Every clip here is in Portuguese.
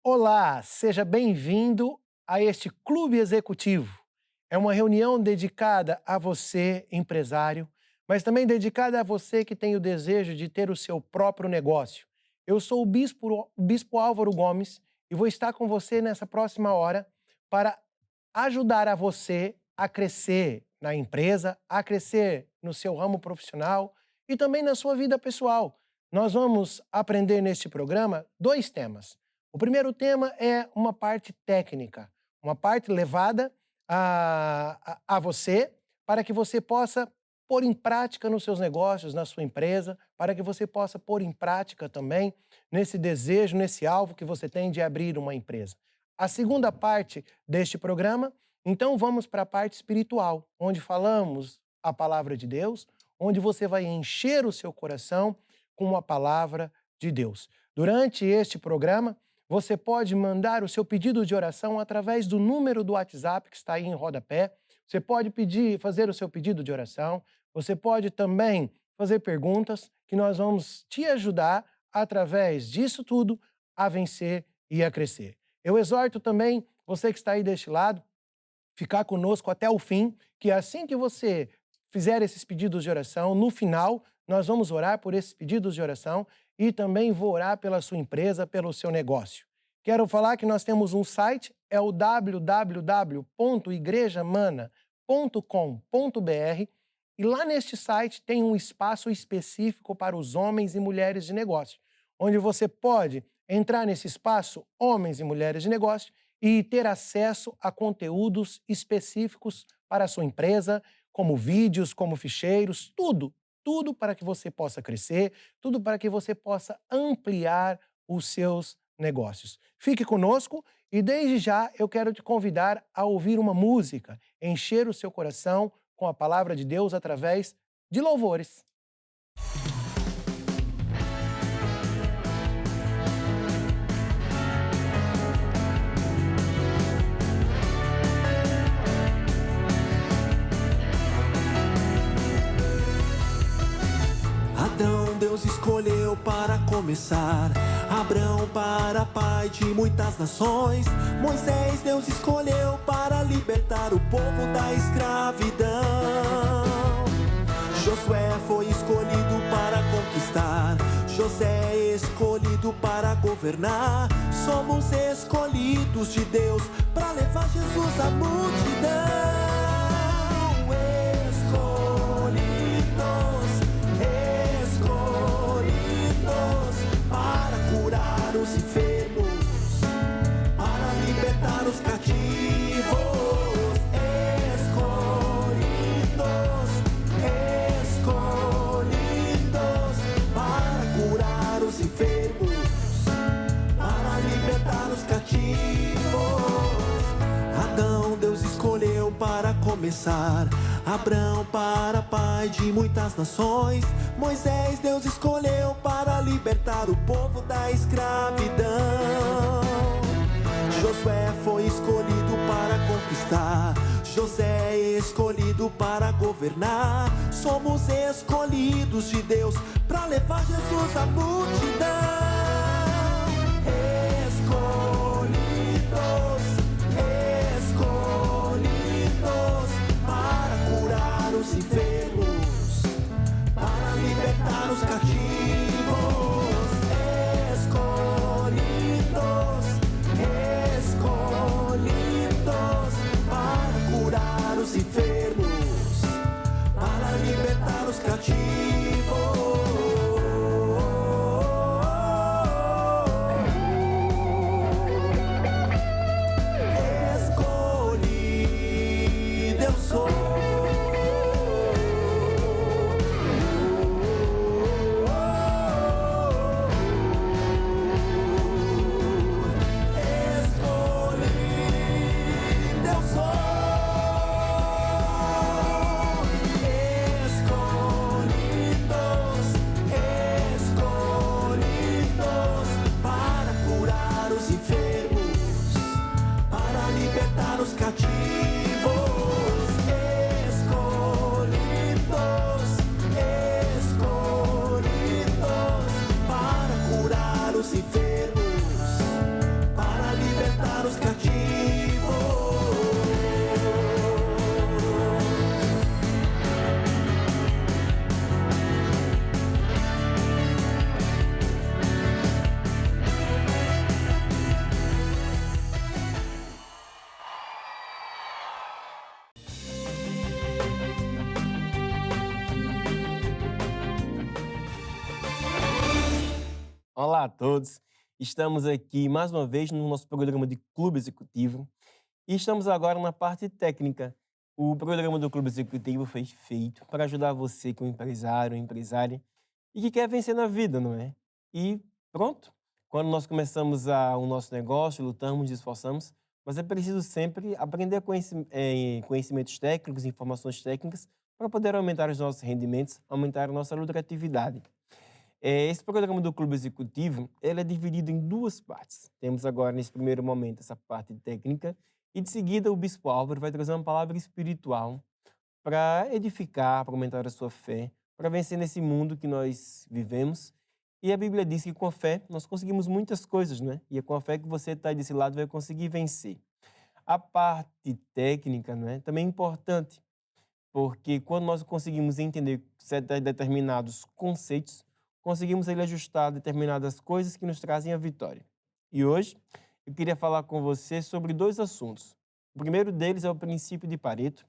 Olá, seja bem-vindo a este Clube Executivo. É uma reunião dedicada a você, empresário, mas também dedicada a você que tem o desejo de ter o seu próprio negócio. Eu sou o Bispo Álvaro Gomes e vou estar com você nessa próxima hora para ajudar a você a crescer na empresa, a crescer no seu ramo profissional e também na sua vida pessoal. Nós vamos aprender neste programa dois temas. O primeiro tema é uma parte técnica, uma parte levada a você para que você possa pôr em prática nos seus negócios, na sua empresa, para que você possa pôr em prática também nesse desejo, nesse alvo que você tem de abrir uma empresa. A segunda parte deste programa, então vamos para a parte espiritual, onde falamos a palavra de Deus, onde você vai encher o seu coração com a palavra de Deus. Durante este programa, você pode mandar o seu pedido de oração através do número do WhatsApp que está aí em rodapé. Você pode fazer o seu pedido de oração. Você pode também fazer perguntas que nós vamos te ajudar através disso tudo a vencer e a crescer. Eu exorto também você que está aí deste lado, ficar conosco até o fim, que assim que você fizer esses pedidos de oração, no final nós vamos orar por esses pedidos de oração e também vou orar pela sua empresa, pelo seu negócio. Quero falar que nós temos um site, é o www.igrejamana.com.br e lá neste site tem um espaço específico para os homens e mulheres de negócio, onde você pode entrar nesse espaço, homens e mulheres de negócio, e ter acesso a conteúdos específicos para a sua empresa, como vídeos, como ficheiros, tudo para que você possa crescer, tudo para que você possa ampliar os seus negócios. Fique conosco e desde já eu quero te convidar a ouvir uma música, encher o seu coração com a palavra de Deus através de louvores. Adão Deus escolheu para começar, Abraão para pai de muitas nações, Moisés Deus escolheu para libertar o povo da escravidão, Josué foi escolhido para conquistar, José escolhido para governar, somos escolhidos de Deus para levar Jesus à multidão. Os enfermos, para libertar os cativos, escolhidos, para curar os enfermos, para libertar os cativos. Adão Deus escolheu para começar, Abraão para pai de muitas nações, Moisés Deus escolheu para libertar o povo da escravidão, Josué foi escolhido para conquistar, José escolhido para governar, somos escolhidos de Deus para levar Jesus à multidão. Os enfermos, para libertar os cativos, escolhidos, para curar os enfermos, para libertar os cativos. Olá a todos. Estamos aqui mais uma vez no nosso programa de Clube Executivo e estamos agora na parte técnica. O programa do Clube Executivo foi feito para ajudar você que é um empresário, empresária e que quer vencer na vida, não é? E pronto. Quando nós começamos o nosso negócio, lutamos, nos esforçamos, mas é preciso sempre aprender conhecimentos técnicos, informações técnicas para poder aumentar os nossos rendimentos, aumentar a nossa lucratividade. Esse programa do Clube Executivo, ele é dividido em duas partes. Temos agora, nesse primeiro momento, essa parte técnica, e de seguida o Bispo Álvaro vai trazer uma palavra espiritual para edificar, para aumentar a sua fé, para vencer nesse mundo que nós vivemos. E a Bíblia diz que com a fé nós conseguimos muitas coisas, né? E é com a fé que você está desse lado vai conseguir vencer. A parte técnica, né, também é importante, porque quando nós conseguimos entender determinados conceitos, conseguimos ele ajustar determinadas coisas que nos trazem a vitória. E hoje eu queria falar com você sobre dois assuntos. O primeiro deles é o princípio de Pareto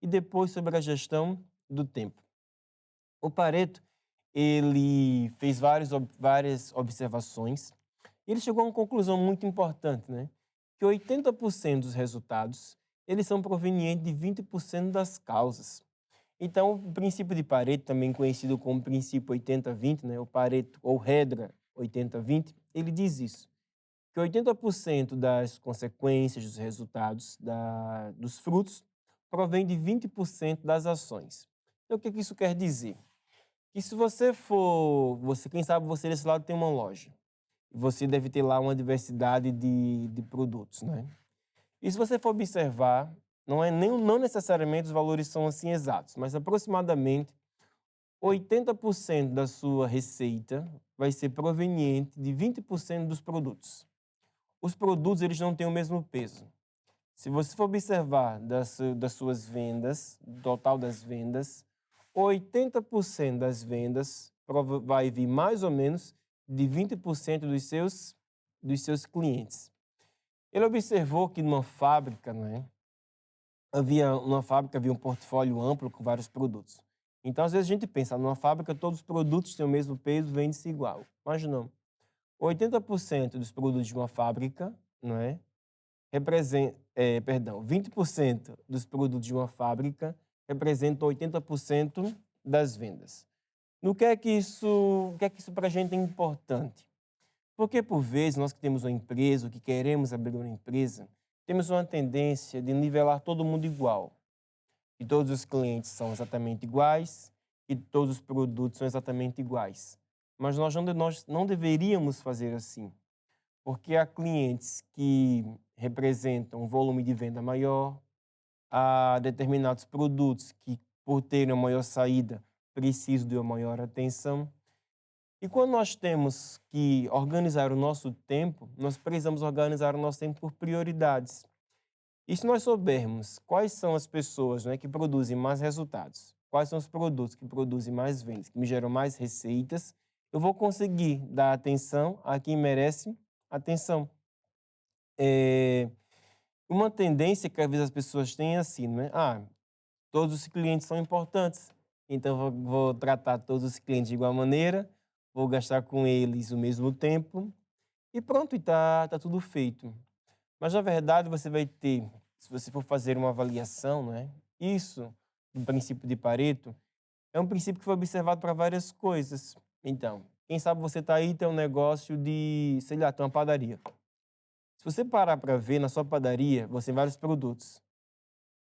e depois sobre a gestão do tempo. O Pareto, ele fez várias observações e ele chegou a uma conclusão muito importante, né? Que 80% dos resultados, eles são provenientes de 20% das causas. Então, o princípio de Pareto, também conhecido como princípio 80-20, né, o Pareto ou regra 80-20, ele diz isso, que 80% das consequências, dos resultados, dos frutos, provém de 20% das ações. Então, o que isso quer dizer? Que se quem sabe você desse lado tem uma loja, e você deve ter lá uma diversidade de produtos, né? E se você for observar, não necessariamente os valores são assim exatos, mas aproximadamente 80% da sua receita vai ser proveniente de 20% dos produtos. Os produtos eles não têm o mesmo peso. Se você for observar das suas vendas, do total das vendas, 80% das vendas vai vir mais ou menos de 20% dos seus clientes. Ele observou que numa fábrica, né, havia um portfólio amplo com vários produtos. Então, às vezes a gente pensa, numa fábrica todos os produtos têm o mesmo peso, vende-se igual. Mas não. 80% dos produtos de uma fábrica, não é, 20% dos produtos de uma fábrica representam 80% das vendas. No que é que isso para a gente é importante? Porque, por vezes, nós que temos uma empresa, ou que queremos abrir uma empresa, temos uma tendência de nivelar todo mundo igual. E todos os clientes são exatamente iguais, e todos os produtos são exatamente iguais. Mas nós não deveríamos fazer assim, porque há clientes que representam um volume de venda maior, há determinados produtos que, por terem uma maior saída, precisam de uma maior atenção. E quando nós temos que organizar o nosso tempo, nós precisamos organizar o nosso tempo por prioridades. E se nós soubermos quais são as pessoas, né, que produzem mais resultados, quais são os produtos que produzem mais vendas, que me geram mais receitas, eu vou conseguir dar atenção a quem merece atenção. Uma tendência que às vezes as pessoas têm é assim, né? Todos os clientes são importantes, então vou tratar todos os clientes de igual maneira, vou gastar com eles o mesmo tempo e pronto, e tá tudo feito. Mas, na verdade, você vai ter, se você for fazer uma avaliação, né, isso, do princípio de Pareto, é um princípio que foi observado para várias coisas. Então, quem sabe você está aí, tem um negócio de, sei lá, tem uma padaria. Se você parar para ver, na sua padaria, você tem vários produtos.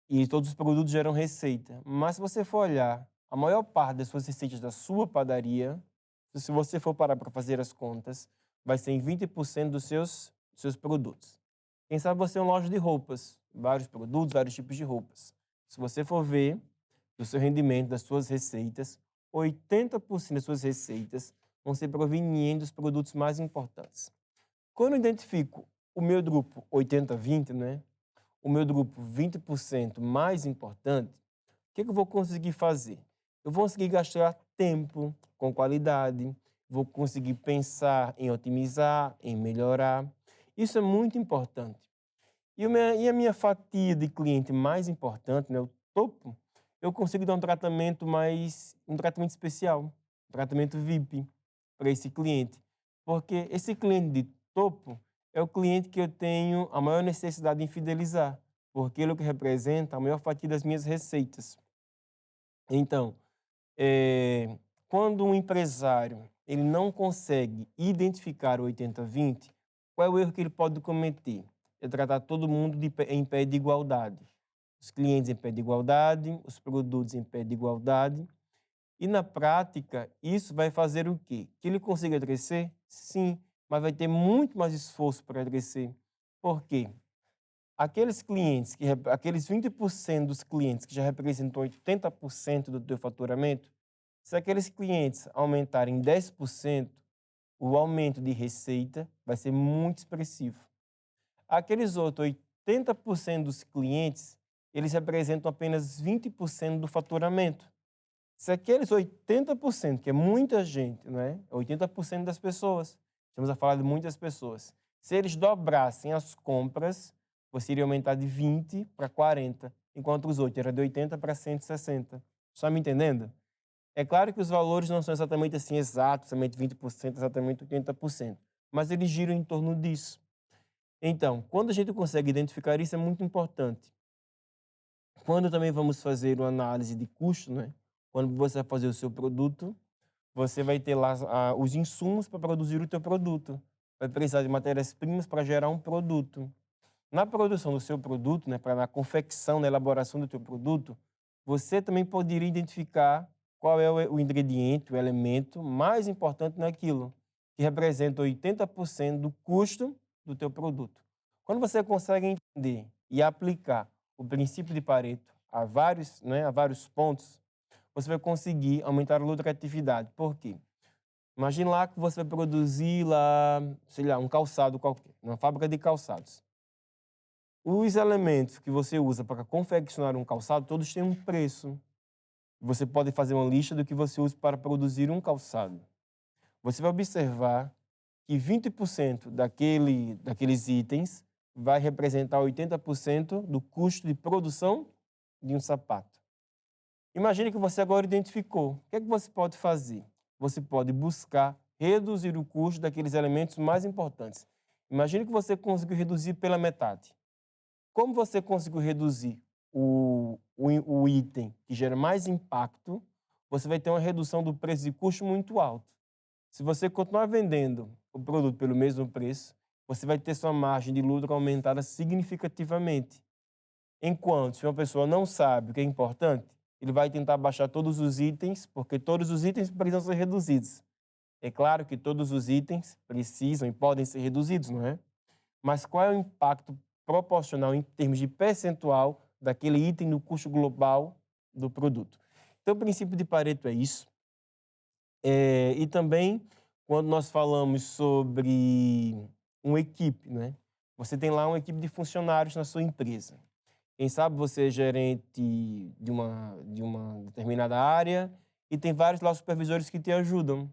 E todos os produtos geram receita. Mas se você for olhar, a maior parte das suas receitas da sua padaria, se você for parar para fazer as contas, vai ser em 20% dos seus produtos. Quem sabe você é uma loja de roupas, vários produtos, vários tipos de roupas. Se você for ver do seu rendimento, das suas receitas, 80% das suas receitas vão ser provenientes dos produtos mais importantes. Quando eu identifico o meu grupo 80-20, né, o meu grupo 20% mais importante, o que eu vou conseguir fazer? Eu vou conseguir gastar tempo com qualidade, vou conseguir pensar em otimizar, em melhorar. Isso é muito importante. E a minha fatia de cliente mais importante, né, o topo, eu consigo dar um tratamento especial, um tratamento VIP para esse cliente. Porque esse cliente de topo é o cliente que eu tenho a maior necessidade em fidelizar, porque ele é o que representa a maior fatia das minhas receitas. Então, quando um empresário ele não consegue identificar o 80-20, qual é o erro que ele pode cometer? É tratar todo mundo em pé de igualdade. Os clientes em pé de igualdade, os produtos em pé de igualdade. E na prática, isso vai fazer o quê? Que ele consiga crescer? Sim, mas vai ter muito mais esforço para crescer. Por quê? Aqueles 20% dos clientes que já representam 80% do teu faturamento, se aqueles clientes aumentarem 10%, o aumento de receita vai ser muito expressivo. Aqueles outros 80% dos clientes, eles representam apenas 20% do faturamento. Se aqueles 80%, que é muita gente, né? 80% das pessoas, estamos a falar de muitas pessoas, se eles dobrassem as compras, você iria aumentar de 20 para 40, enquanto os outros eram de 80 para 160. Está me entendendo? É claro que os valores não são exatamente assim exatos, exatamente 20%, exatamente 80%, mas eles giram em torno disso. Então, quando a gente consegue identificar isso, é muito importante. Quando também vamos fazer uma análise de custo, né? Quando você vai fazer o seu produto, você vai ter lá os insumos para produzir o teu produto. Vai precisar de matérias-primas para gerar um produto. Na produção do seu produto, né, na confecção, na elaboração do teu produto, você também poderia identificar qual é o ingrediente, o elemento mais importante naquilo, que representa 80% do custo do teu produto. Quando você consegue entender e aplicar o princípio de Pareto a vários pontos, você vai conseguir aumentar a lucratividade. Por quê? Imagine lá que você vai produzir lá, sei lá, um calçado qualquer, uma fábrica de calçados. Os elementos que você usa para confeccionar um calçado, todos têm um preço. Você pode fazer uma lista do que você usa para produzir um calçado. Você vai observar que 20% daqueles itens vai representar 80% do custo de produção de um sapato. Imagine que você agora identificou. O que é que você pode fazer? Você pode buscar reduzir o custo daqueles elementos mais importantes. Imagine que você conseguiu reduzir pela metade. Como você conseguiu reduzir o item que gera mais impacto, você vai ter uma redução do preço de custo muito alto. Se você continuar vendendo o produto pelo mesmo preço, você vai ter sua margem de lucro aumentada significativamente. Enquanto, se uma pessoa não sabe o que é importante, ele vai tentar baixar todos os itens, porque todos os itens precisam ser reduzidos. É claro que todos os itens precisam e podem ser reduzidos, não é? Mas qual é o impacto proporcional em termos de percentual daquele item no custo global do produto? Então, o princípio de Pareto é isso. E também, quando nós falamos sobre uma equipe, né? Você tem lá uma equipe de funcionários na sua empresa. Quem sabe você é gerente de uma determinada área e tem vários lá supervisores que te ajudam.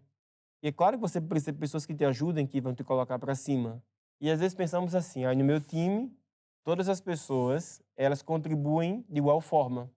E é claro que você precisa de pessoas que te ajudem, que vão te colocar para cima. E às vezes pensamos assim, no meu time, todas as pessoas, elas contribuem de igual forma.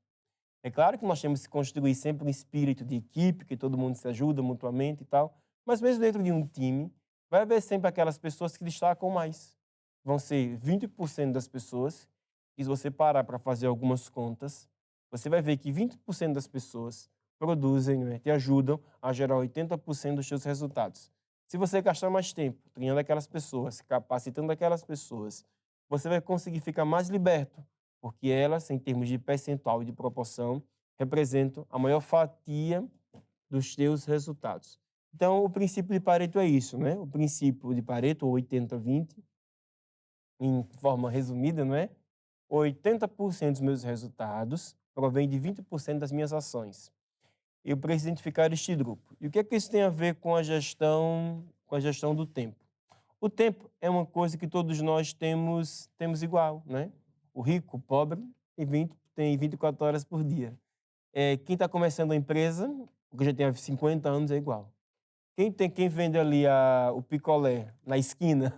É claro que nós temos que construir sempre um espírito de equipe, que todo mundo se ajuda mutuamente e tal, mas mesmo dentro de um time, vai haver sempre aquelas pessoas que destacam mais. Vão ser 20% das pessoas, e se você parar para fazer algumas contas, você vai ver que 20% das pessoas produzem, né, te ajudam a gerar 80% dos seus resultados. Se você gastar mais tempo treinando aquelas pessoas, capacitando aquelas pessoas, você vai conseguir ficar mais liberto, porque elas, em termos de percentual e de proporção, representam a maior fatia dos teus resultados. Então, o princípio de Pareto é isso, né? O princípio de Pareto, 80-20, em forma resumida, não é? 80% dos meus resultados provém de 20% das minhas ações. Eu preciso identificar este grupo. E o que é que isso tem a ver com a gestão do tempo? O tempo é uma coisa que todos nós temos igual, né? O rico, o pobre, tem 24 horas por dia. Quem está começando a empresa, o que já tem 50 anos, é igual. Quem vende ali o picolé na esquina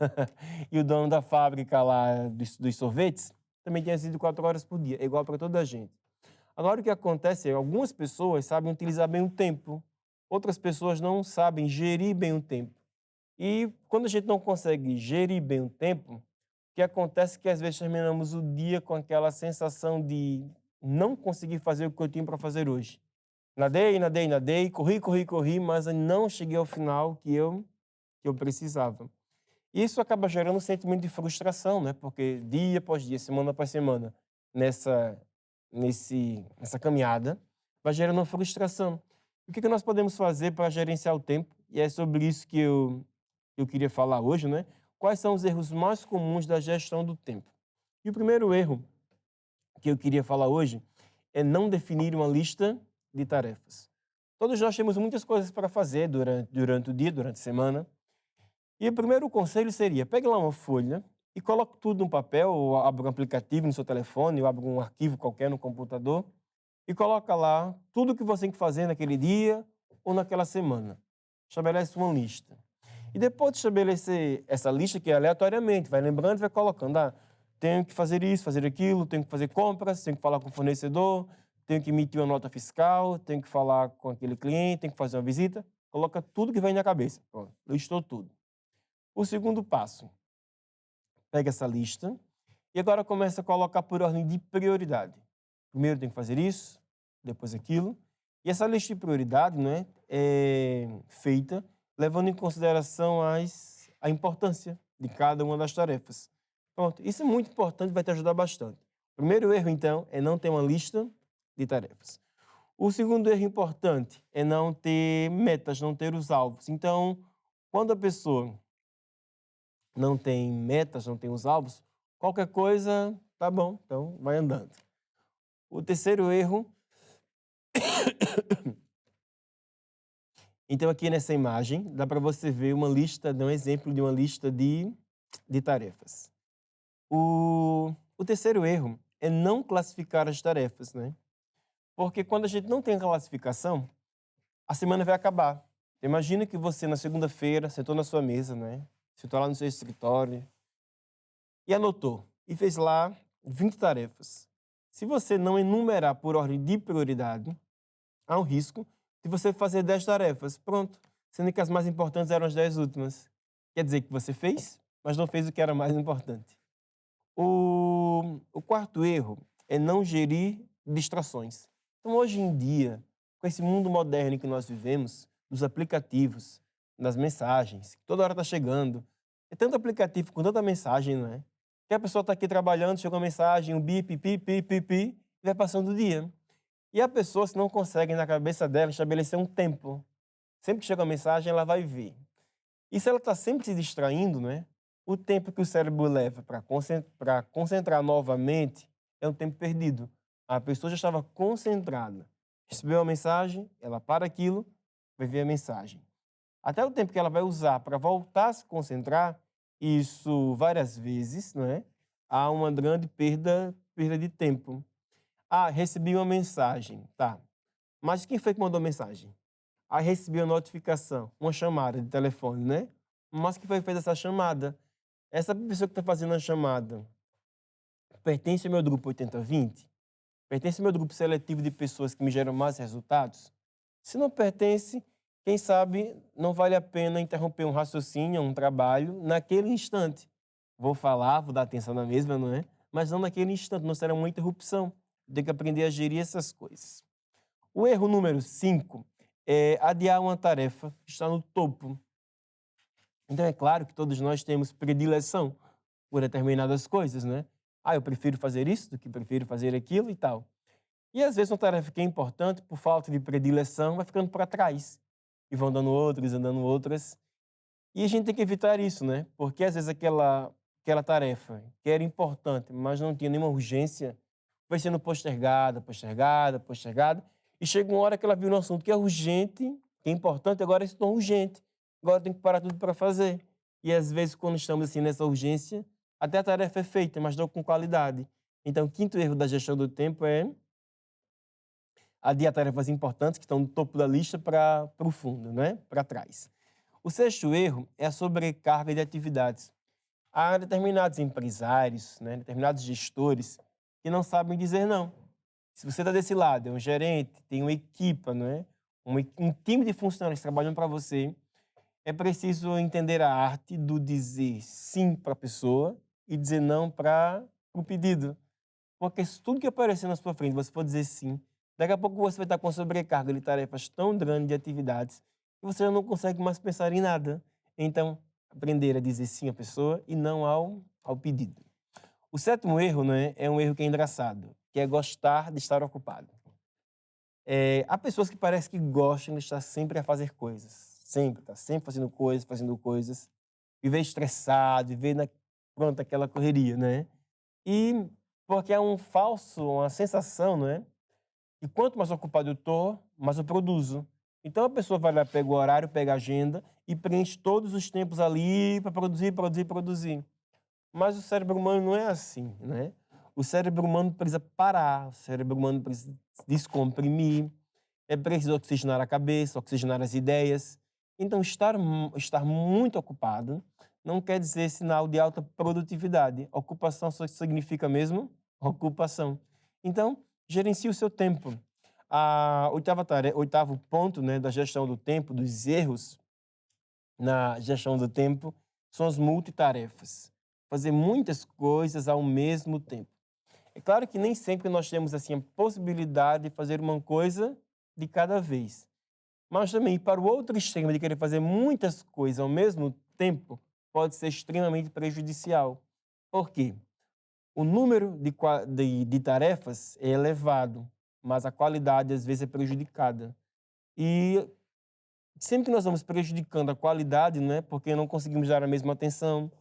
e o dono da fábrica lá dos sorvetes, também tem 24 horas por dia. É igual para toda a gente. Agora, o que acontece é que algumas pessoas sabem utilizar bem o tempo. Outras pessoas não sabem gerir bem o tempo. E quando a gente não consegue gerir bem o tempo, o que acontece é que às vezes terminamos o dia com aquela sensação de não conseguir fazer o que eu tinha para fazer hoje. Nadei, nadei, nadei, corri, corri, corri, mas eu não cheguei ao final que eu precisava. Isso acaba gerando um sentimento de frustração, né? Porque dia após dia, semana após semana, nessa, nessa caminhada, vai gerando uma frustração. O que nós podemos fazer para gerenciar o tempo? E é sobre isso que eu queria falar hoje, né? Quais são os erros mais comuns da gestão do tempo? E o primeiro erro que eu queria falar hoje é não definir uma lista de tarefas. Todos nós temos muitas coisas para fazer durante o dia, durante a semana. E o primeiro conselho seria, pegue lá uma folha e coloque tudo no papel, ou abra um aplicativo no seu telefone, ou abra um arquivo qualquer no computador, e coloca lá tudo o que você tem que fazer naquele dia ou naquela semana. Estabelece uma lista. E depois de estabelecer essa lista, que é aleatoriamente, vai lembrando e vai colocando, tenho que fazer isso, fazer aquilo, tenho que fazer compras, tenho que falar com o fornecedor, tenho que emitir uma nota fiscal, tenho que falar com aquele cliente, tenho que fazer uma visita. Coloca tudo que vem na cabeça. Pronto, listou tudo. O segundo passo, pega essa lista e agora começa a colocar por ordem de prioridade. Primeiro tem que fazer isso, depois aquilo. E essa lista de prioridade, né, é feita levando em consideração a importância de cada uma das tarefas. Pronto, isso é muito importante, vai te ajudar bastante. O primeiro erro, então, é não ter uma lista de tarefas. O segundo erro importante é não ter metas, não ter os alvos. Então, quando a pessoa não tem metas, não tem os alvos, qualquer coisa, tá bom, então vai andando. O terceiro erro, então aqui nessa imagem, dá para você ver uma lista, um exemplo de uma lista de tarefas. O terceiro erro é não classificar as tarefas, né? Porque quando a gente não tem a classificação, a semana vai acabar. Imagina que você, na segunda-feira, sentou na sua mesa, né? Sentou lá no seu escritório e anotou. E fez lá 20 tarefas. Se você não enumerar por ordem de prioridade, há um risco de você fazer 10 tarefas. Pronto. Sendo que as mais importantes eram as 10 últimas. Quer dizer que você fez, mas não fez o que era mais importante. O quarto erro é não gerir distrações. Então, hoje em dia, com esse mundo moderno que nós vivemos, dos aplicativos, das mensagens, que toda hora está chegando, é tanto aplicativo com tanta mensagem, não é? Que a pessoa está aqui trabalhando, chega uma mensagem, um bip, pi, pi, pi, pi, e vai passando o dia. E a pessoa, se não consegue na cabeça dela estabelecer um tempo, sempre que chega uma mensagem, ela vai ver. E se ela está sempre se distraindo, né? O tempo que o cérebro leva para concentrar novamente é um tempo perdido. A pessoa já estava concentrada. Recebeu a mensagem, ela para aquilo, vai ver a mensagem. Até o tempo que ela vai usar para voltar a se concentrar, isso várias vezes, não é? Há uma grande perda de tempo. Recebi uma mensagem, tá. Mas quem foi que mandou a mensagem? Recebi uma notificação, uma chamada de telefone, né? Mas quem foi que fez essa chamada? Essa pessoa que está fazendo a chamada pertence ao meu grupo 80-20? Pertence ao meu grupo seletivo de pessoas que me geram mais resultados? Se não pertence, quem sabe não vale a pena interromper um raciocínio, um trabalho, naquele instante. Vou falar, vou dar atenção na mesma, não é? Mas não naquele instante, não será uma interrupção. Tem que aprender a gerir essas coisas. O erro número 5 é adiar uma tarefa que está no topo. Então, é claro que todos nós temos predileção por determinadas coisas, né? Eu prefiro fazer isso do que prefiro fazer aquilo e tal. E, às vezes, uma tarefa que é importante, por falta de predileção, vai ficando para trás. E vão dando outras. E a gente tem que evitar isso, né? Porque, às vezes, aquela tarefa que era importante, mas não tinha nenhuma urgência, vai sendo postergada. E chega uma hora que ela viu um assunto que é urgente, que é importante, agora se torna urgente. Agora tem que parar tudo para fazer. E às vezes, quando estamos assim nessa urgência, até a tarefa é feita, mas não com qualidade. Então, o quinto erro da gestão do tempo é adiar tarefas importantes que estão no topo da lista para o fundo, né? Para trás. O sexto erro é a sobrecarga de atividades. Há determinados empresários, né, determinados gestores que não sabem dizer não. Se você está desse lado, é um gerente, tem uma equipa, não é? Um time de funcionários trabalhando para você, É preciso entender a arte do dizer sim para a pessoa e dizer não para o pedido. Porque se tudo que aparecer na sua frente você for dizer sim, daqui a pouco você vai estar com sobrecarga de tarefas tão grande de atividades que você já não consegue mais pensar em nada. Então, aprender a dizer sim à pessoa e não ao pedido. O sétimo erro, né, é um erro que é engraçado, que é gostar de estar ocupado. Há pessoas que parecem que gostam de estar sempre a fazer coisas. Sempre, tá sempre fazendo coisas, fazendo coisas. Viver estressado, viver pronto, aquela correria, né? E porque é uma sensação, não é? E quanto mais ocupado eu tô, mais eu produzo. Então a pessoa vai lá, pega o horário, pega a agenda e preenche todos os tempos ali para produzir, produzir, produzir. Mas o cérebro humano não é assim, né? O cérebro humano precisa parar, o cérebro humano precisa descomprimir, é preciso oxigenar a cabeça, oxigenar as ideias. Então, estar muito ocupado não quer dizer sinal de alta produtividade. Ocupação só significa mesmo ocupação. Então, gerencie o seu tempo. Oitavo ponto, né, da gestão do tempo, dos erros na gestão do tempo, são as multitarefas. Fazer muitas coisas ao mesmo tempo. É claro que nem sempre nós temos assim a possibilidade de fazer uma coisa de cada vez. Mas também ir para o outro extremo de querer fazer muitas coisas ao mesmo tempo pode ser extremamente prejudicial. Por quê? O número de tarefas é elevado, mas a qualidade às vezes é prejudicada. E sempre que nós vamos prejudicando a qualidade, né, porque não conseguimos dar a mesma atenção,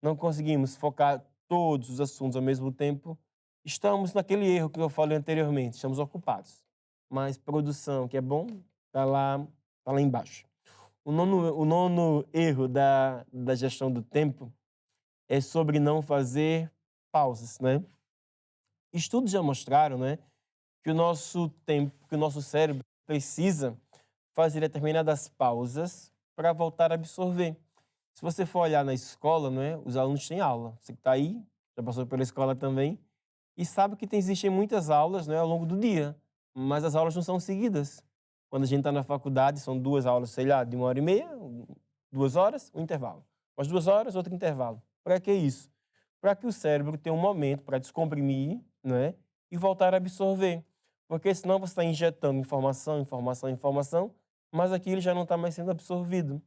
não conseguimos focar todos os assuntos ao mesmo tempo, estamos naquele erro que eu falei anteriormente, estamos ocupados. Mas produção, que é bom, tá lá embaixo. O nono erro da gestão do tempo é sobre não fazer pausas, né? Estudos já mostraram, né, que o nosso tempo, que o nosso cérebro precisa fazer determinadas pausas para voltar a absorver. Se você for olhar na escola, não é, os alunos têm aula. Você que está aí, já passou pela escola também, e sabe que existem muitas aulas, né, ao longo do dia, mas as aulas não são seguidas. Quando a gente está na faculdade, são duas aulas, sei lá, de 1h30, 2 horas, um intervalo. Umas 2 horas, outro intervalo. Para que isso? Para que o cérebro tenha um momento para descomprimir, né, e voltar a absorver. Porque senão você está injetando informação, informação, informação, mas aquilo já não está mais sendo absorvido.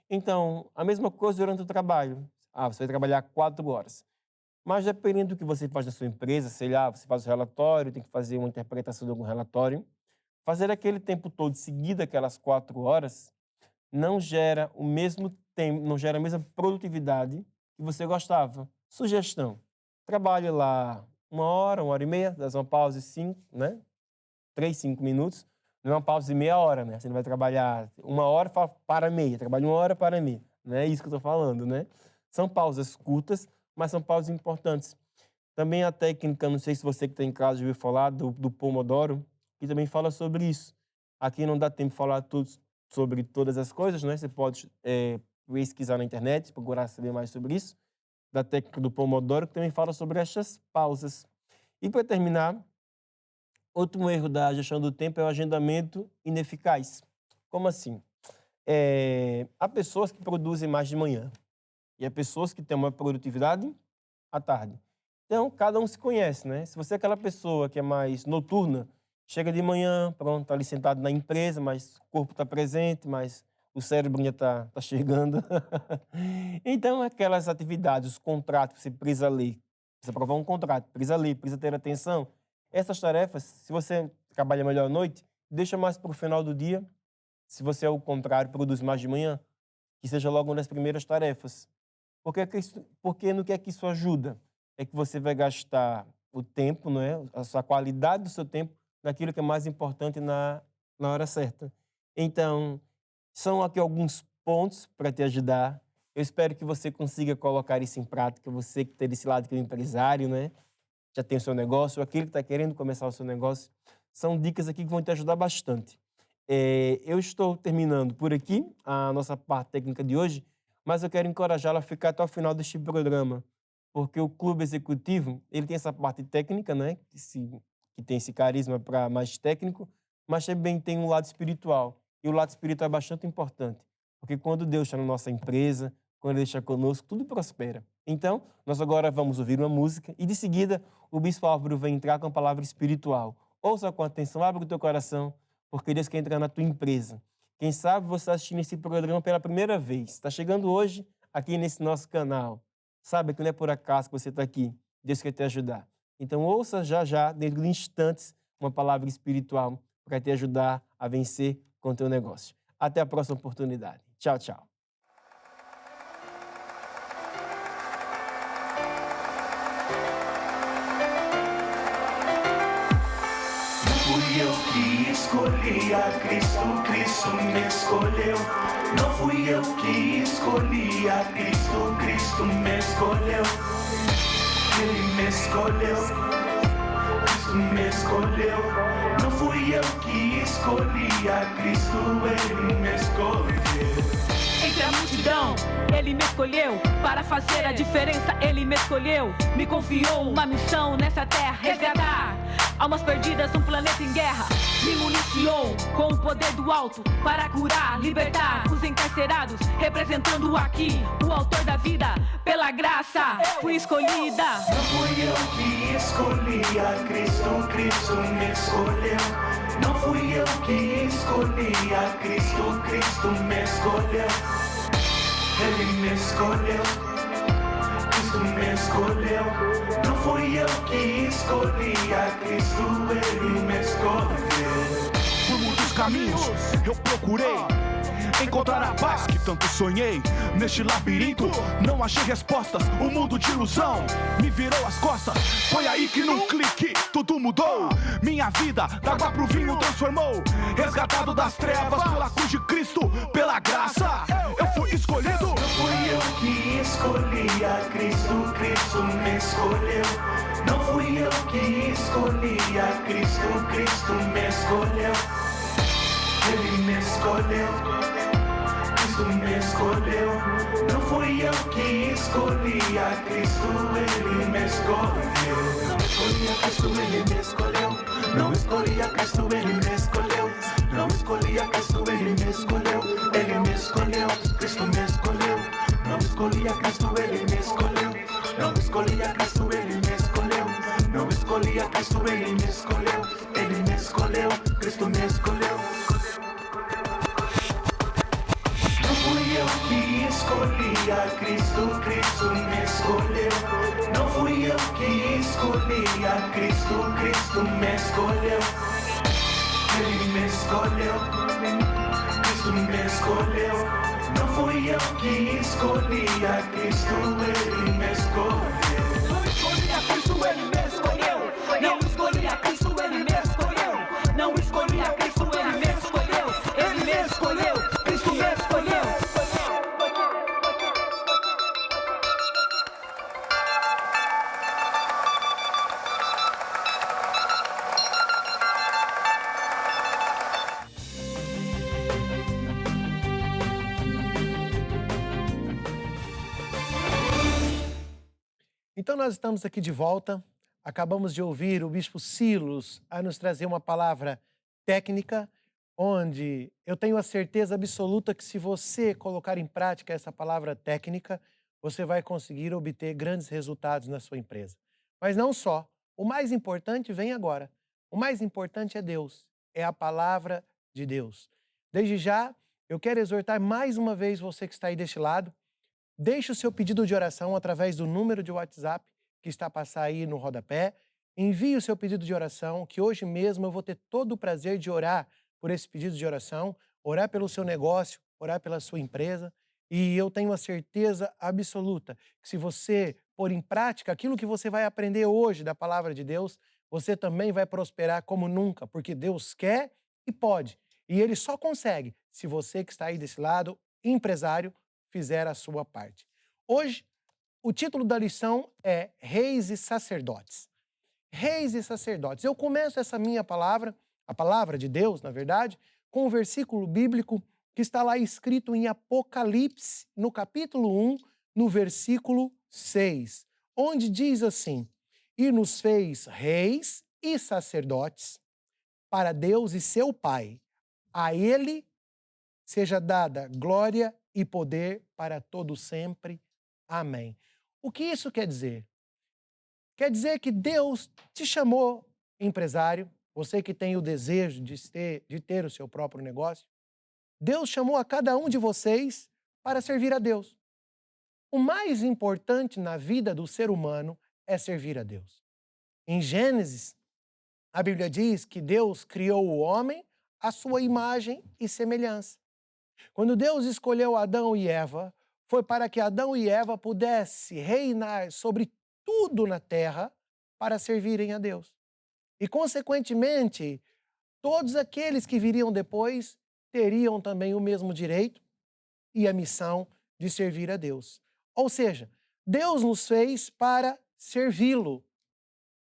Então, a mesma coisa durante o trabalho. Você vai trabalhar 4 horas. Mas dependendo do que você faz na sua empresa, sei lá, você faz o relatório, tem que fazer uma interpretação de algum relatório, fazer aquele tempo todo seguido, aquelas 4 horas, não gera o mesmo tempo, não gera a mesma produtividade que você gostava. Sugestão: trabalhe lá 1 hora, 1h30, dá uma pausa de 5, né? 3, 5 minutos, não é uma pausa de meia hora, né? Você não vai trabalhar 1 hora, para meia, trabalha 1 hora, para meia. Não é isso que eu estou falando, né? São pausas curtas, mas são pausas importantes. Também a técnica, não sei se você que está em casa já ouviu falar, do Pomodoro, que também fala sobre isso. Aqui não dá tempo de falar sobre todas as coisas, né? Você pode pesquisar na internet, procurar saber mais sobre isso, da técnica do Pomodoro, que também fala sobre essas pausas. E para terminar, outro erro da gestão do tempo é o agendamento ineficaz. Como assim? Há pessoas que produzem mais de manhã e há pessoas que têm uma produtividade à tarde. Então, cada um se conhece, né? Se você é aquela pessoa que é mais noturna, chega de manhã, pronto, está ali sentado na empresa, mas o corpo está presente, mas o cérebro ainda tá chegando. Então, aquelas atividades, os contratos que você precisa ler, precisa aprovar um contrato, precisa ler, precisa ter atenção, essas tarefas, se você trabalha melhor à noite, deixa mais para o final do dia. Se você, ao contrário, produz mais de manhã, que seja logo nas primeiras tarefas. Porque no que é que isso ajuda? É que você vai gastar o tempo, não é? A sua qualidade do seu tempo naquilo que é mais importante na hora certa. Então, são aqui alguns pontos para te ajudar. Eu espero que você consiga colocar isso em prática. Você que tem desse lado que é o empresário, né? Já tem o seu negócio, ou aquele que está querendo começar o seu negócio. São dicas aqui que vão te ajudar bastante. Eu estou terminando por aqui a nossa parte técnica de hoje, mas eu quero encorajá-la a ficar até o final deste programa, porque o clube executivo, ele tem essa parte técnica, né, que tem esse carisma para mais técnico, mas também tem um lado espiritual, e o lado espiritual é bastante importante. Porque quando Deus está na nossa empresa, quando Ele está conosco, tudo prospera. Então, nós agora vamos ouvir uma música e, de seguida, o Bispo Álvaro vai entrar com a palavra espiritual. Ouça com atenção, abre o teu coração, porque Deus quer entrar na tua empresa. Quem sabe você está assistindo esse programa pela primeira vez, está chegando hoje aqui nesse nosso canal. Sabe que não é por acaso que você está aqui. Deus quer te ajudar. Então, ouça já, dentro de instantes, uma palavra espiritual para te ajudar a vencer com o teu negócio. Até a próxima oportunidade. Tchau, tchau. Fui eu que escolhi a Cristo, Cristo me escolheu. Não fui eu que escolhi a Cristo, Cristo me escolheu. Ele me escolheu, Cristo me escolheu. Não fui eu que escolhi a Cristo, Ele me escolheu. Entre a multidão, Ele me escolheu. Para fazer a diferença, Ele me escolheu. Me confiou uma missão nessa terra, resgatar almas perdidas num planeta em guerra. Me municiou com o poder do alto para curar, libertar os encarcerados, representando aqui o autor da vida. Pela graça, fui escolhida. Não fui eu que escolhi a Cristo, Cristo me escolheu. Não fui eu que escolhi a Cristo, Cristo me escolheu. Ele me escolheu, Cristo me escolheu. Não fui eu que escolhi a Cristo, Ele me escolheu. Por muitos caminhos eu procurei encontrar a paz que tanto sonhei. Neste labirinto não achei respostas, o mundo de ilusão me virou as costas. Foi aí que num clique tudo mudou. Minha vida da água pro vinho transformou. Resgatado das trevas pela cruz de Cristo, pela graça eu fui escolhido. Não fui eu que escolhi a Cristo, Cristo me escolheu. Não fui eu que escolhi a Cristo, Cristo me escolheu. Ele me escolheu, Cristo me escolheu. Não fui eu que escolhi a Cristo, Ele me escolheu. Não escolhi a Cristo, Ele me escolheu. Não escolhi a Cristo, Ele me escolheu. Não escolhi a Cristo, Ele me escolheu. Ele me escolheu, Cristo me escolheu. Não escolhi a Cristo, Ele me escolheu. Não escolhi a Cristo, Ele me escolheu. Não escolhi a Cristo, Ele me escolheu. Ele me escolheu, Cristo me escolheu. Não fui eu que escolhi a Cristo, Cristo me escolheu. Não fui eu que escolhi a Cristo, Cristo me escolheu. Ele me escolheu, Cristo me escolheu. Não fui eu que escolhi a Cristo, Ele me escolheu. Não escolhi a Cristo, Ele me escolheu. Não escolhi a Cristo, Ele me escolheu. Não escolhi a Cristo, Ele me escolheu. Ele me escolheu, Cristo me escolheu. Então nós estamos aqui de volta. Acabamos de ouvir o Bispo Silos a nos trazer uma palavra técnica, onde eu tenho a certeza absoluta que se você colocar em prática essa palavra técnica, você vai conseguir obter grandes resultados na sua empresa. Mas não só. O mais importante vem agora. O mais importante é Deus. É a palavra de Deus. Desde já, eu quero exortar mais uma vez você que está aí deste lado. Deixe o seu pedido de oração através do número de WhatsApp que está a passar aí no rodapé. Envie o seu pedido de oração, que hoje mesmo eu vou ter todo o prazer de orar por esse pedido de oração, orar pelo seu negócio, orar pela sua empresa. E eu tenho a certeza absoluta que se você pôr em prática aquilo que você vai aprender hoje da palavra de Deus, você também vai prosperar como nunca, porque Deus quer e pode. E Ele só consegue se você que está aí desse lado, empresário, fizer a sua parte. Hoje, o título da lição é Reis e Sacerdotes. Reis e Sacerdotes. Eu começo essa minha palavra, a palavra de Deus, na verdade, com um versículo bíblico que está lá escrito em Apocalipse, no capítulo 1, no versículo 6, onde diz assim: E nos fez reis e sacerdotes para Deus e seu Pai. A Ele seja dada glória e poder para todo sempre. Amém. O que isso quer dizer? Quer dizer que Deus te chamou, empresário, você que tem o desejo de ter o seu próprio negócio. Deus chamou a cada um de vocês para servir a Deus. O mais importante na vida do ser humano é servir a Deus. Em Gênesis, a Bíblia diz que Deus criou o homem à sua imagem e semelhança. Quando Deus escolheu Adão e Eva, foi para que Adão e Eva pudessem reinar sobre tudo na terra para servirem a Deus. E, consequentemente, todos aqueles que viriam depois teriam também o mesmo direito e a missão de servir a Deus. Ou seja, Deus nos fez para servi-lo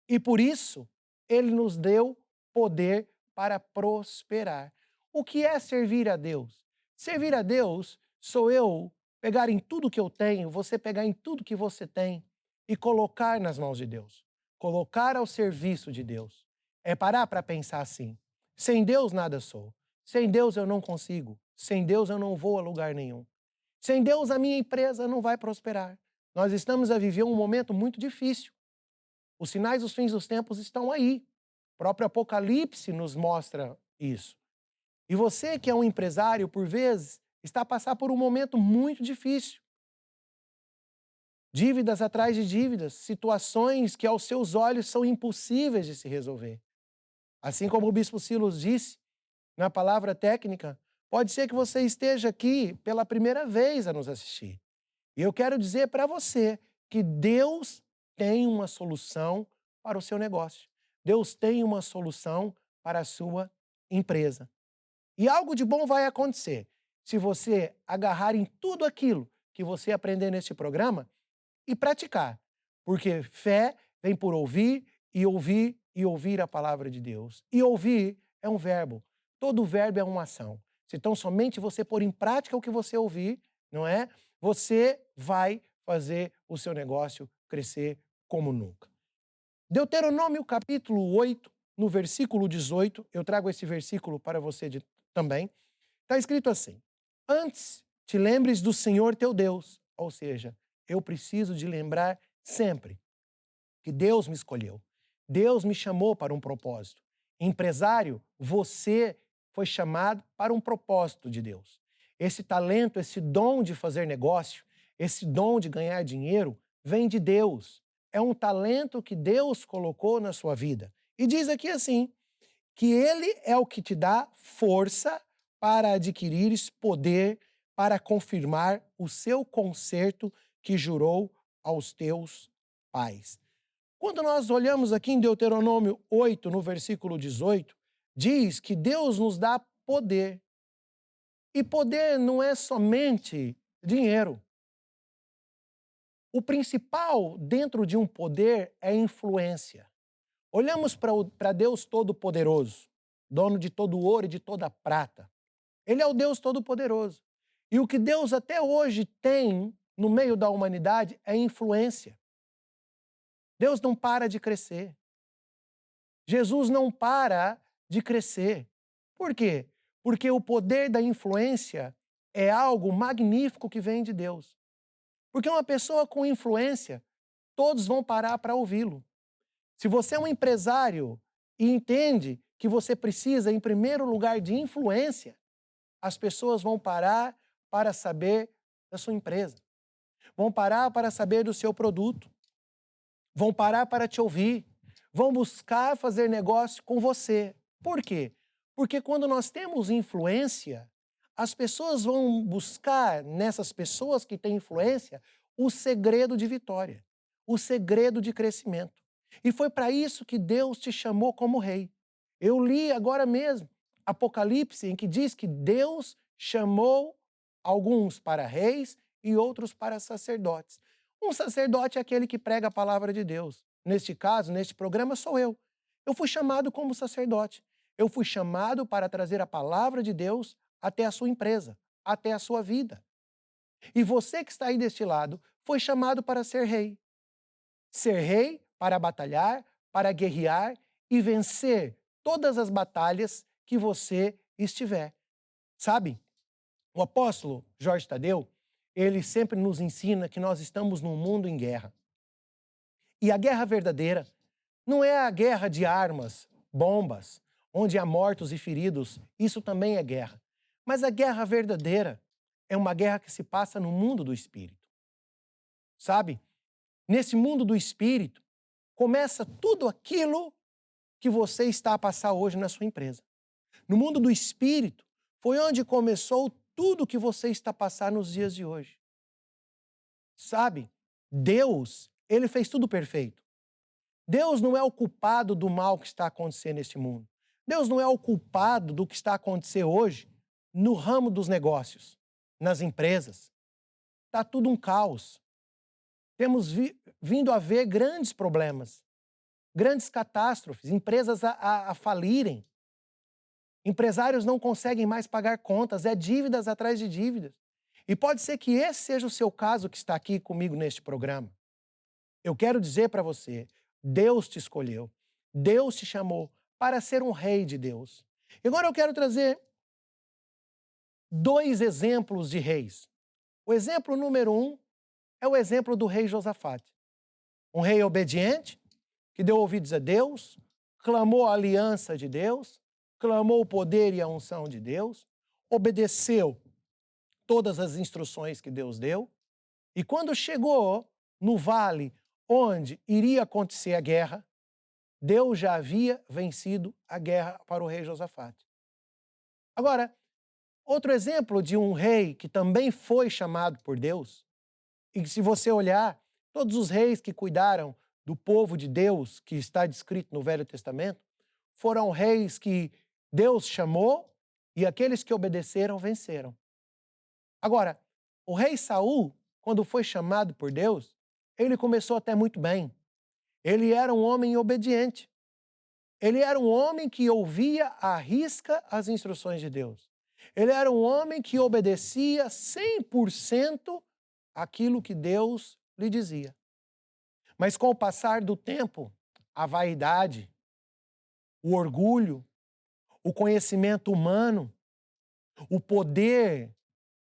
e, por isso, Ele nos deu poder para prosperar. O que é servir a Deus? Servir a Deus sou eu pegar em tudo que eu tenho, você pegar em tudo que você tem e colocar nas mãos de Deus. Colocar ao serviço de Deus. É parar para pensar assim: sem Deus nada sou. Sem Deus eu não consigo. Sem Deus eu não vou a lugar nenhum. Sem Deus a minha empresa não vai prosperar. Nós estamos a viver um momento muito difícil. Os sinais dos fins dos tempos estão aí. O próprio Apocalipse nos mostra isso. E você que é um empresário, por vezes, está a passar por um momento muito difícil. Dívidas atrás de dívidas, situações que aos seus olhos são impossíveis de se resolver. Assim como o Bispo Silos disse na palavra técnica, pode ser que você esteja aqui pela primeira vez a nos assistir. E eu quero dizer para você que Deus tem uma solução para o seu negócio. Deus tem uma solução para a sua empresa. E algo de bom vai acontecer se você agarrar em tudo aquilo que você aprender neste programa e praticar. Porque fé vem por ouvir e ouvir e ouvir a palavra de Deus. E ouvir é um verbo. Todo verbo é uma ação. Então, somente você pôr em prática o que você ouvir, não é? Você vai fazer o seu negócio crescer como nunca. Deuteronômio capítulo 8, no versículo 18, eu trago esse versículo para você também, está escrito assim: antes te lembres do Senhor teu Deus, ou seja, eu preciso de lembrar sempre que Deus me escolheu, Deus me chamou para um propósito. Empresário, você foi chamado para um propósito de Deus. Esse talento, esse dom de fazer negócio, esse dom de ganhar dinheiro, vem de Deus. É um talento que Deus colocou na sua vida. E diz aqui assim, que Ele é o que te dá força para adquirires poder para confirmar o seu concerto que jurou aos teus pais. Quando nós olhamos aqui em Deuteronômio 8, no versículo 18, diz que Deus nos dá poder. E poder não é somente dinheiro. O principal dentro de um poder é influência. Olhamos para Deus Todo-Poderoso, dono de todo o ouro e de toda a prata. Ele é o Deus Todo-Poderoso. E o que Deus até hoje tem no meio da humanidade é influência. Deus não para de crescer. Jesus não para de crescer. Por quê? Porque o poder da influência é algo magnífico que vem de Deus. Porque uma pessoa com influência, todos vão parar para ouvi-lo. Se você é um empresário e entende que você precisa, em primeiro lugar, de influência, as pessoas vão parar para saber da sua empresa. Vão parar para saber do seu produto. Vão parar para te ouvir. Vão buscar fazer negócio com você. Por quê? Porque quando nós temos influência, as pessoas vão buscar nessas pessoas que têm influência o segredo de vitória, o segredo de crescimento. E foi para isso que Deus te chamou como rei. Eu li agora mesmo Apocalipse, em que diz que Deus chamou alguns para reis e outros para sacerdotes. Um sacerdote é aquele que prega a palavra de Deus. Neste caso, neste programa, sou eu. Eu fui chamado como sacerdote. Eu fui chamado para trazer a palavra de Deus até a sua empresa, até a sua vida. E você que está aí deste lado, foi chamado para ser rei. Ser rei para batalhar, para guerrear e vencer todas as batalhas que você estiver. Sabe? O apóstolo Jorge Tadeu, ele sempre nos ensina que nós estamos num mundo em guerra. E a guerra verdadeira não é a guerra de armas, bombas, onde há mortos e feridos. Isso também é guerra. Mas a guerra verdadeira é uma guerra que se passa no mundo do espírito. Sabe? Nesse mundo do espírito, começa tudo aquilo que você está a passar hoje na sua empresa. No mundo do espírito, foi onde começou tudo que você está a passar nos dias de hoje. Sabe? Deus, ele fez tudo perfeito. Deus não é o culpado do mal que está acontecendo neste mundo. Deus não é o culpado do que está acontecendo hoje no ramo dos negócios, nas empresas. Está tudo um caos. Temos vindo a ver grandes problemas, grandes catástrofes, empresas a falirem. Empresários não conseguem mais pagar contas, é dívidas atrás de dívidas. E pode ser que esse seja o seu caso que está aqui comigo neste programa. Eu quero dizer para você, Deus te escolheu, Deus te chamou para ser um rei de Deus. E agora eu quero trazer 2 exemplos de reis. O exemplo número 1 é o exemplo do rei Josafate. Um rei obediente, que deu ouvidos a Deus, clamou a aliança de Deus, clamou o poder e a unção de Deus, obedeceu todas as instruções que Deus deu, e quando chegou no vale onde iria acontecer a guerra, Deus já havia vencido a guerra para o rei Josafate. Agora, outro exemplo de um rei que também foi chamado por Deus, e se você olhar, todos os reis que cuidaram do povo de Deus, que está descrito no Velho Testamento, foram reis que Deus chamou e aqueles que obedeceram venceram. Agora, o rei Saul, quando foi chamado por Deus, ele começou até muito bem. Ele era um homem obediente. Ele era um homem que ouvia à risca as instruções de Deus. Ele era um homem que obedecia 100% aquilo que Deus lhe dizia. Mas com o passar do tempo, a vaidade, o orgulho, o conhecimento humano, o poder,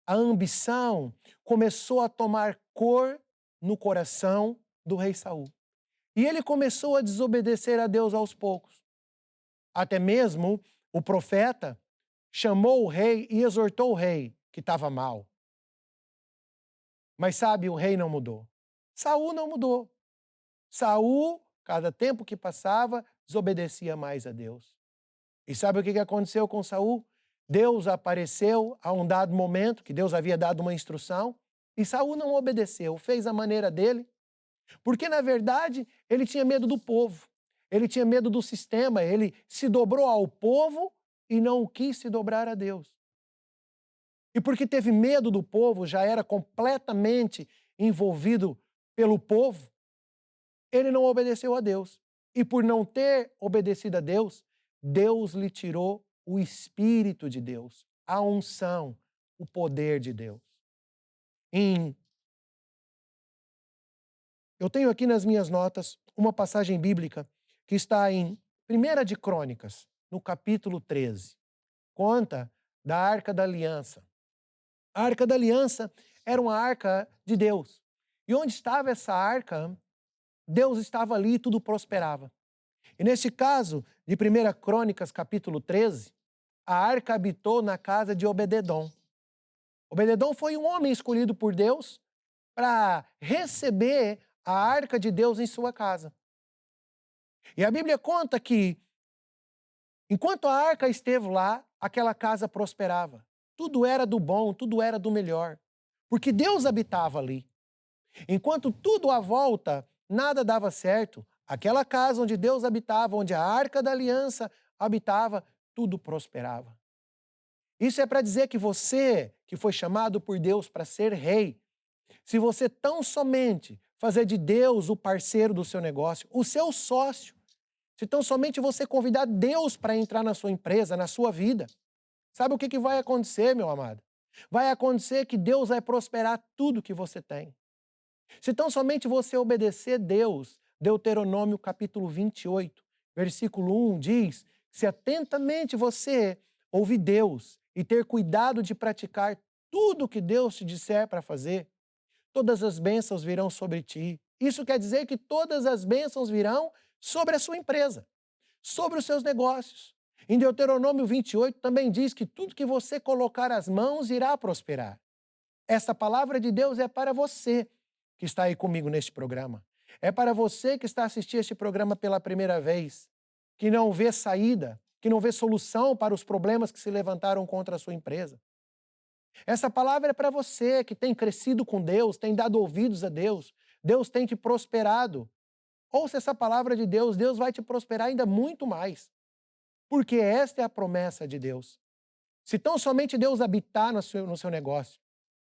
a ambição, começou a tomar cor no coração do rei Saul. E ele começou a desobedecer a Deus aos poucos. Até mesmo o profeta chamou o rei e exortou o rei que estava mal. Mas sabe, o rei não mudou. Saul não mudou. Saul, cada tempo que passava, desobedecia mais a Deus. E sabe o que aconteceu com Saul? Deus apareceu a um dado momento, que Deus havia dado uma instrução, e Saul não obedeceu, fez a maneira dele, porque na verdade ele tinha medo do povo, ele tinha medo do sistema, ele se dobrou ao povo e não quis se dobrar a Deus. E porque teve medo do povo, já era completamente envolvido pelo povo, ele não obedeceu a Deus. E por não ter obedecido a Deus, Deus lhe tirou o Espírito de Deus, a unção, o poder de Deus. Eu tenho aqui nas minhas notas uma passagem bíblica que está em 1 de Crônicas, no capítulo 13. Conta da Arca da Aliança. A Arca da Aliança era uma arca de Deus. E onde estava essa arca, Deus estava ali e tudo prosperava. E neste caso, de 1 Crônicas, capítulo 13, a arca habitou na casa de Obed-edom. Obed-edom foi um homem escolhido por Deus para receber a arca de Deus em sua casa. E a Bíblia conta que, enquanto a arca esteve lá, aquela casa prosperava. Tudo era do bom, tudo era do melhor, porque Deus habitava ali. Enquanto tudo à volta, nada dava certo, aquela casa onde Deus habitava, onde a arca da aliança habitava, tudo prosperava. Isso é para dizer que você, que foi chamado por Deus para ser rei, se você tão somente fazer de Deus o parceiro do seu negócio, o seu sócio, se tão somente você convidar Deus para entrar na sua empresa, na sua vida, sabe o que vai acontecer, meu amado? Vai acontecer que Deus vai prosperar tudo que você tem. Se tão somente você obedecer Deus, Deuteronômio capítulo 28, versículo 1 diz: se atentamente você ouvir Deus e ter cuidado de praticar tudo que Deus te disser para fazer, todas as bênçãos virão sobre ti. Isso quer dizer que todas as bênçãos virão sobre a sua empresa, sobre os seus negócios. Em Deuteronômio 28 também diz que tudo que você colocar as mãos irá prosperar. Essa palavra de Deus é para você que está aí comigo neste programa. É para você que está assistindo este programa pela primeira vez, que não vê saída, que não vê solução para os problemas que se levantaram contra a sua empresa. Essa palavra é para você que tem crescido com Deus, tem dado ouvidos a Deus, Deus tem te prosperado. Ouça essa palavra de Deus, Deus vai te prosperar ainda muito mais. Porque esta é a promessa de Deus. Se tão somente Deus habitar no seu negócio,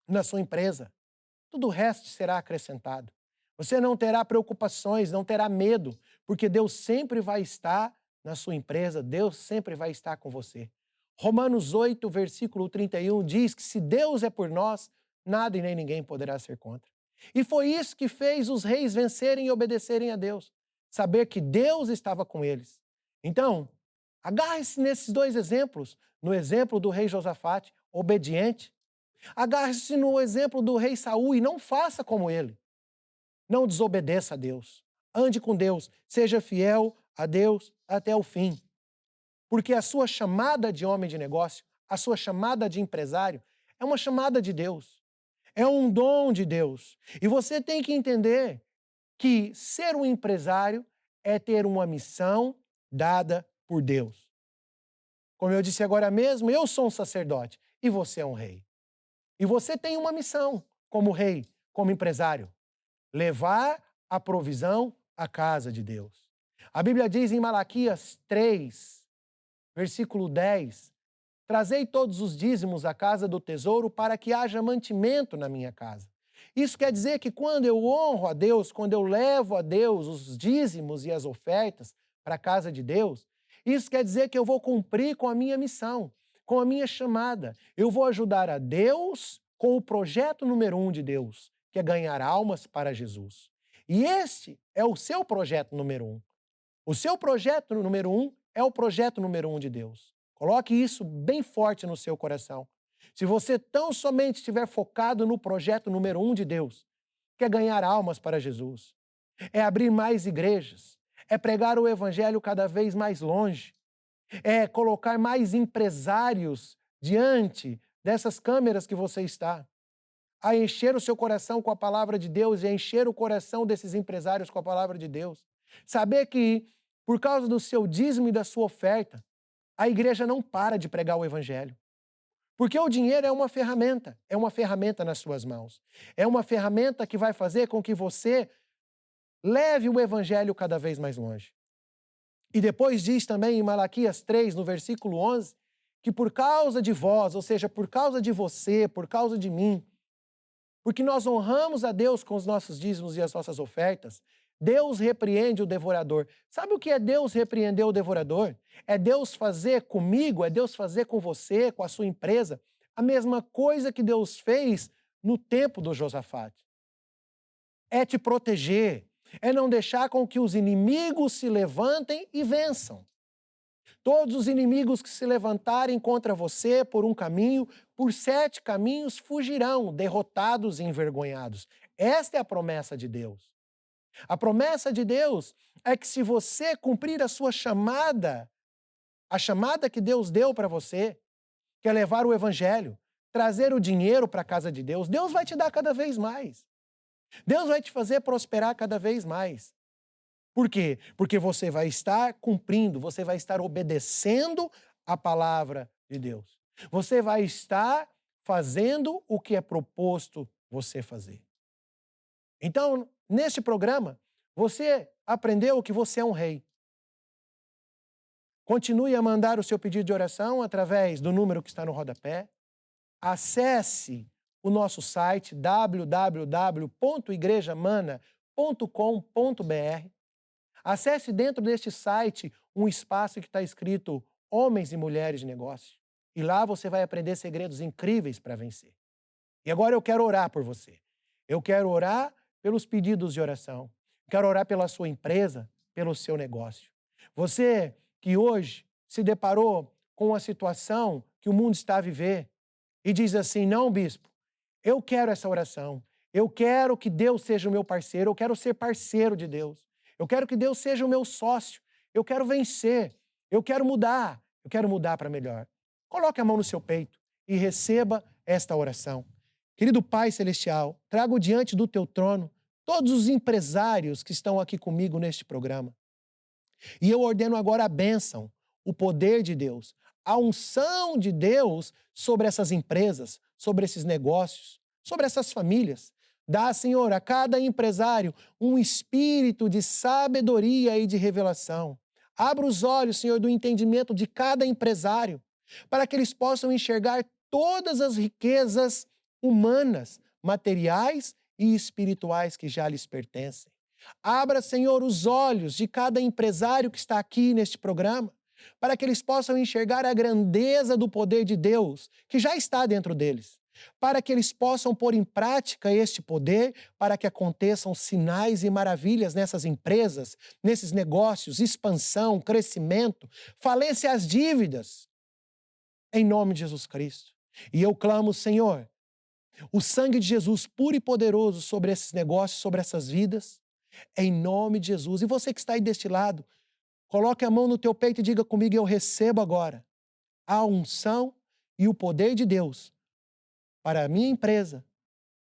na sua empresa, tudo o resto será acrescentado. Você não terá preocupações, não terá medo, porque Deus sempre vai estar na sua empresa, Deus sempre vai estar com você. Romanos 8, versículo 31 diz que se Deus é por nós, nada e nem ninguém poderá ser contra. E foi isso que fez os reis vencerem e obedecerem a Deus. Saber que Deus estava com eles. Então, agarre-se nesses dois exemplos. No exemplo do rei Josafate, obediente. Agarre-se no exemplo do rei Saul e não faça como ele. Não desobedeça a Deus. Ande com Deus. Seja fiel a Deus até o fim. Porque a sua chamada de homem de negócio, a sua chamada de empresário, é uma chamada de Deus. É um dom de Deus. E você tem que entender que ser um empresário é ter uma missão dada por Deus. Como eu disse agora mesmo, eu sou um sacerdote e você é um rei. E você tem uma missão como rei, como empresário: levar a provisão à casa de Deus. A Bíblia diz em Malaquias 3, versículo 10, trazei todos os dízimos à casa do tesouro para que haja mantimento na minha casa. Isso quer dizer que quando eu honro a Deus, quando eu levo a Deus os dízimos e as ofertas para a casa de Deus, isso quer dizer que eu vou cumprir com a minha missão, com a minha chamada. Eu vou ajudar a Deus com o projeto número 1 de Deus, que é ganhar almas para Jesus. E este é o seu projeto número 1. O seu projeto número 1 é o projeto número 1 de Deus. Coloque isso bem forte no seu coração. Se você tão somente estiver focado no projeto número 1 de Deus, que é ganhar almas para Jesus, é abrir mais igrejas, é pregar o evangelho cada vez mais longe, é colocar mais empresários diante dessas câmeras que você está, a encher o seu coração com a palavra de Deus e a encher o coração desses empresários com a palavra de Deus. Saber que, por causa do seu dízimo e da sua oferta, a igreja não para de pregar o evangelho. Porque o dinheiro é uma ferramenta nas suas mãos. É uma ferramenta que vai fazer com que você leve o evangelho cada vez mais longe. E depois diz também em Malaquias 3, no versículo 11, que por causa de vós, ou seja, por causa de você, por causa de mim, porque nós honramos a Deus com os nossos dízimos e as nossas ofertas, Deus repreende o devorador. Sabe o que é Deus repreender o devorador? É Deus fazer comigo, é Deus fazer com você, com a sua empresa, a mesma coisa que Deus fez no tempo do Josafate. É te proteger, é não deixar com que os inimigos se levantem e vençam. Todos os inimigos que se levantarem contra você por um caminho, por 7 caminhos fugirão, derrotados e envergonhados. Esta é a promessa de Deus. A promessa de Deus é que se você cumprir a sua chamada, a chamada que Deus deu para você, que é levar o evangelho, trazer o dinheiro para a casa de Deus, Deus vai te dar cada vez mais. Deus vai te fazer prosperar cada vez mais. Por quê? Porque você vai estar cumprindo, você vai estar obedecendo a palavra de Deus. Você vai estar fazendo o que é proposto você fazer. Então, neste programa, você aprendeu que você é um rei. Continue a mandar o seu pedido de oração através do número que está no rodapé. Acesse o nosso site www.igrejamana.com.br. Acesse dentro deste site um espaço que está escrito Homens e Mulheres de Negócio. E lá você vai aprender segredos incríveis para vencer. E agora eu quero orar por você. Eu quero orar pelos pedidos de oração. Quero orar pela sua empresa, pelo seu negócio. Você que hoje se deparou com a situação que o mundo está a viver e diz assim: não, bispo, eu quero essa oração. Eu quero que Deus seja o meu parceiro. Eu quero ser parceiro de Deus. Eu quero que Deus seja o meu sócio. Eu quero vencer. Eu quero mudar. Eu quero mudar para melhor. Coloque a mão no seu peito e receba esta oração. Querido Pai Celestial, trago diante do teu trono todos os empresários que estão aqui comigo neste programa. E eu ordeno agora a bênção, o poder de Deus, a unção de Deus sobre essas empresas, sobre esses negócios, sobre essas famílias. Dá, Senhor, a cada empresário um espírito de sabedoria e de revelação. Abra os olhos, Senhor, do entendimento de cada empresário, para que eles possam enxergar todas as riquezas humanas, materiais e espirituais que já lhes pertencem. Abra, Senhor, os olhos de cada empresário que está aqui neste programa, para que eles possam enxergar a grandeza do poder de Deus que já está dentro deles, para que eles possam pôr em prática este poder, para que aconteçam sinais e maravilhas nessas empresas, nesses negócios, expansão, crescimento, falência às dívidas, em nome de Jesus Cristo. E eu clamo, Senhor, o sangue de Jesus puro e poderoso sobre esses negócios, sobre essas vidas, em nome de Jesus. E você que está aí deste lado, coloque a mão no teu peito e diga comigo: eu recebo agora a unção e o poder de Deus para a minha empresa,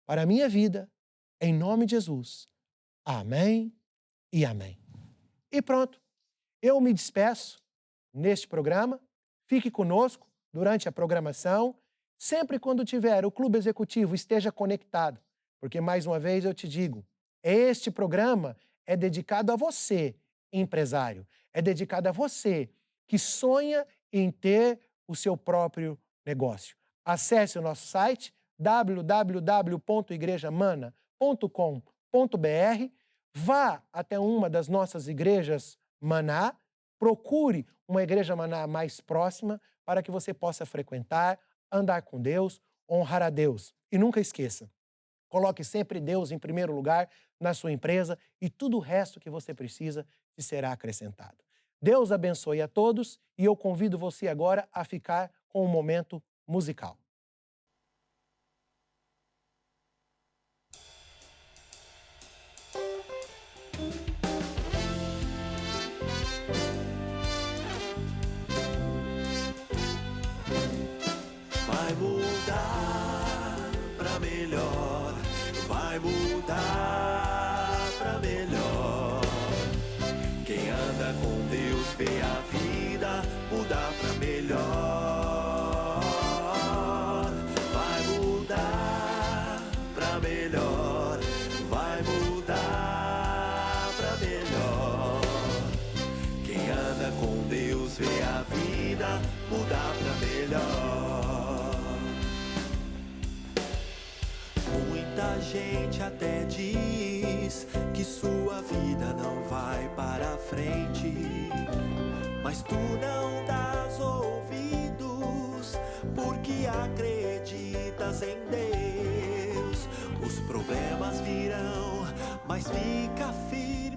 para a minha vida, em nome de Jesus. Amém e amém. E pronto, eu me despeço neste programa. Fique conosco durante a programação. Sempre quando tiver o Clube Executivo, esteja conectado, porque mais uma vez eu te digo, este programa é dedicado a você, empresário. É dedicado a você que sonha em ter o seu próprio negócio. Acesse o nosso site www.igrejamana.com.br, vá até uma das nossas igrejas Maná, procure uma igreja Maná mais próxima para que você possa frequentar, andar com Deus, honrar a Deus. E nunca esqueça, coloque sempre Deus em primeiro lugar na sua empresa e tudo o resto que você precisa te será acrescentado. Deus abençoe a todos e eu convido você agora a ficar com um momento musical. Vai mudar pra melhor, vai mudar pra melhor. Quem anda com Deus vê a vida mudar pra melhor. Vai mudar pra melhor, vai mudar pra melhor. Quem anda com Deus vê a vida mudar pra melhor. Muita gente até diz que sua vida não vai para frente, mas tu não dás ouvidos porque acreditas em Deus. Os problemas virão, mas fica firme.